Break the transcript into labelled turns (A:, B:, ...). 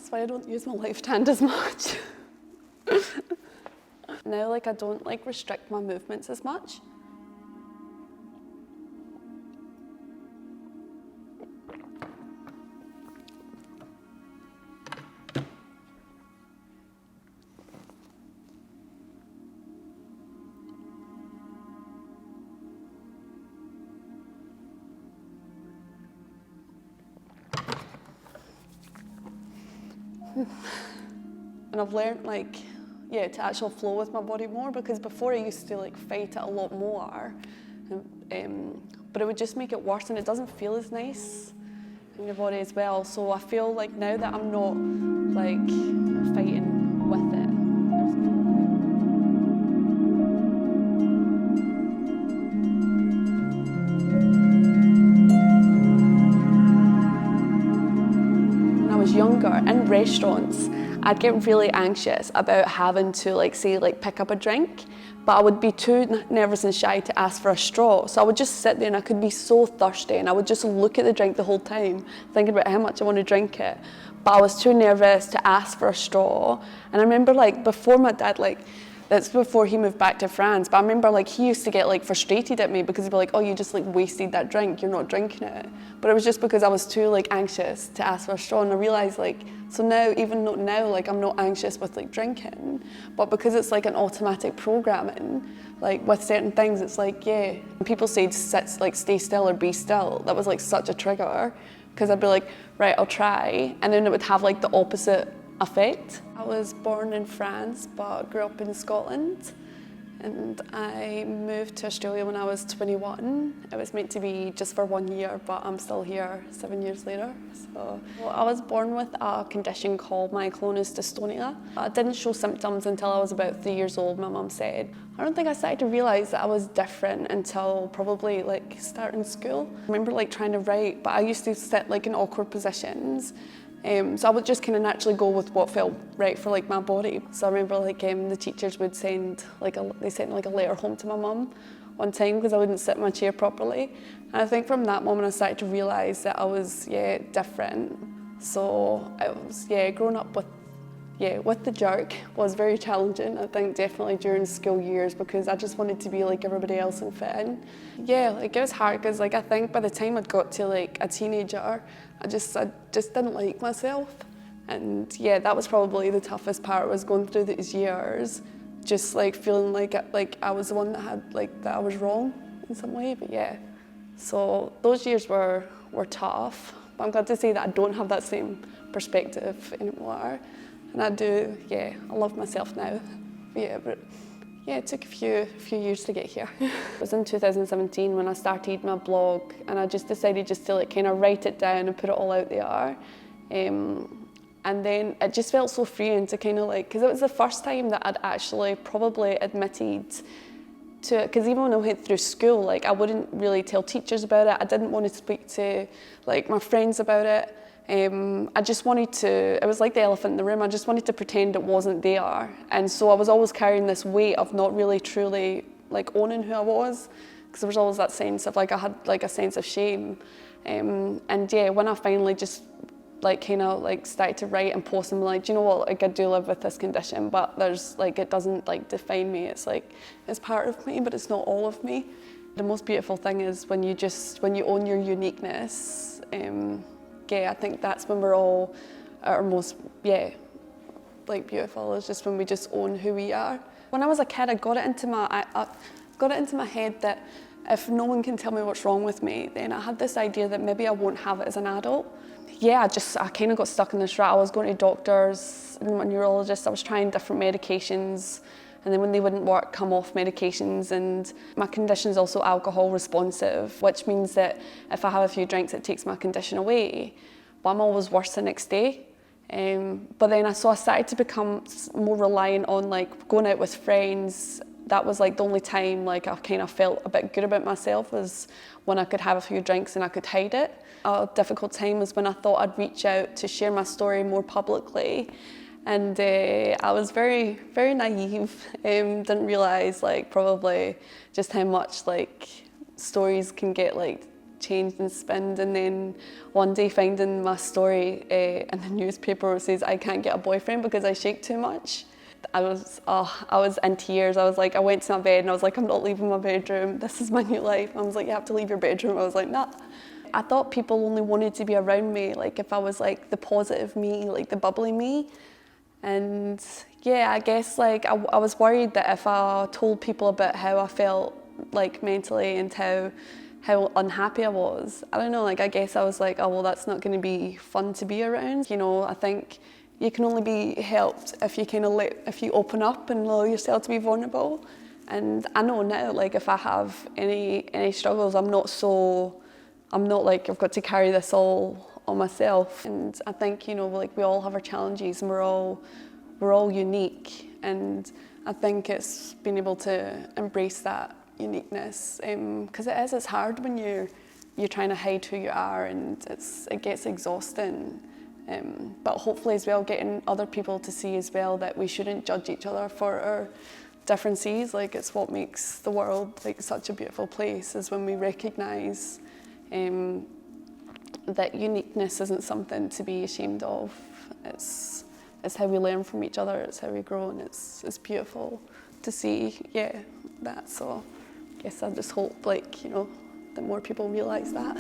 A: That's why I don't use my left hand as much. Now, like, I don't like restrict my movements as much. And I've learned, like, to actually flow with my body more, because before I used to like fight it a lot more, but it would just make it worse, and it doesn't feel as nice in your body as well. So I feel like now that I'm not like fighting with it. When I was younger, in restaurants, I'd get really anxious about having to pick up a drink, but I would be too nervous and shy to ask for a straw. So I would just sit there and I could be so thirsty, and I would just look at the drink the whole time, thinking about how much I want to drink it. But I was too nervous to ask for a straw. And I remember before my dad, that's before he moved back to France, but I remember he used to get frustrated at me because he'd be like, oh, you just wasted that drink, you're not drinking it. But it was just because I was too anxious to ask for a straw. And I realised so now, even not now, I'm not anxious with drinking, but because it's an automatic programming, with certain things, it's when people say stay still or be still, that was such a trigger, because I'd be like, right, I'll try, and then it would have the opposite effect. I was born in France but grew up in Scotland, and I moved to Australia when I was 21. It was meant to be just for 1 year, but I'm still here 7 years later. So I was born with a condition called myoclonus dystonia. I didn't show symptoms until I was about 3 years old, my mum said. I don't think I started to realise that I was different until probably starting school. I remember trying to write, but I used to sit in awkward positions. So I would just kind of naturally go with what felt right for my body. So I remember the teachers would send a letter home to my mum one time because I wouldn't sit in my chair properly. And I think from that moment I started to realise that I was different. So I was growing up with the jerk was very challenging, I think, definitely during school years, because I just wanted to be like everybody else and fit in. It was hard because I think by the time I'd got to a teenager, I just didn't like myself. And that was probably the toughest part, was going through these years, just feeling like I was the one that had that I was wrong in some way. But so those years were tough, but I'm glad to say that I don't have that same perspective anymore. And I do, I love myself now. But it took a few years to get here. It was in 2017 when I started my blog, and I just decided to kind of write it down and put it all out there. And then it just felt so freeing to kind of because it was the first time that I'd actually probably admitted to it, because even when I went through school, I wouldn't really tell teachers about it. I didn't want to speak to my friends about it. I just wanted to, it was like the elephant in the room, I just wanted to pretend it wasn't there. And so I was always carrying this weight of not really truly owning who I was, because there was always that sense of I had a sense of shame. And when I finally just started to write and post and be do you know what, I do live with this condition, but there's it doesn't define me. It's it's part of me, but it's not all of me. The most beautiful thing is when you own your uniqueness. I think that's when we're all at our most, beautiful, is just when we just own who we are. When I was a kid, I got it into my head that if no one can tell me what's wrong with me, then I had this idea that maybe I won't have it as an adult. I kind of got stuck in this rut. I was going to doctors and my neurologist, I was trying different medications, and then when they wouldn't work, come off medications. And my condition is also alcohol responsive, which means that if I have a few drinks, it takes my condition away. But I'm always worse the next day. But then I started to become more reliant on going out with friends. That was the only time I kind of felt a bit good about myself, was when I could have a few drinks and I could hide it. A difficult time was when I thought I'd reach out to share my story more publicly. And I was very, very naive. Didn't realise probably just how much stories can get changed and spinned, and then one day finding my story in the newspaper says I can't get a boyfriend because I shake too much. I was in tears. I was like, I went to my bed and I was like, I'm not leaving my bedroom. This is my new life. I was like, you have to leave your bedroom. I was like, nah. I thought people only wanted to be around me, like if I was like the positive me, like the bubbly me. And yeah, I guess like I was worried that if I told people about how I felt like mentally and how unhappy I was, I don't know, like I guess I was like, oh well, that's not going to be fun to be around. You know, I think you can only be helped if you if you open up and allow yourself to be vulnerable. And I know now, like if I have any struggles, I'm not like I've got to carry this all on myself. And I think, you know, like we all have our challenges and we're all unique. And I think it's being able to embrace that uniqueness, because it's hard when you're trying to hide who you are, and it gets exhausting. But hopefully as well, getting other people to see as well that we shouldn't judge each other for our differences. Like it's what makes the world like such a beautiful place, is when we recognise that uniqueness isn't something to be ashamed of. It's how we learn from each other, it's how we grow, and it's beautiful to see, yeah, that. So I guess I just hope, like, you know, that more people realise that.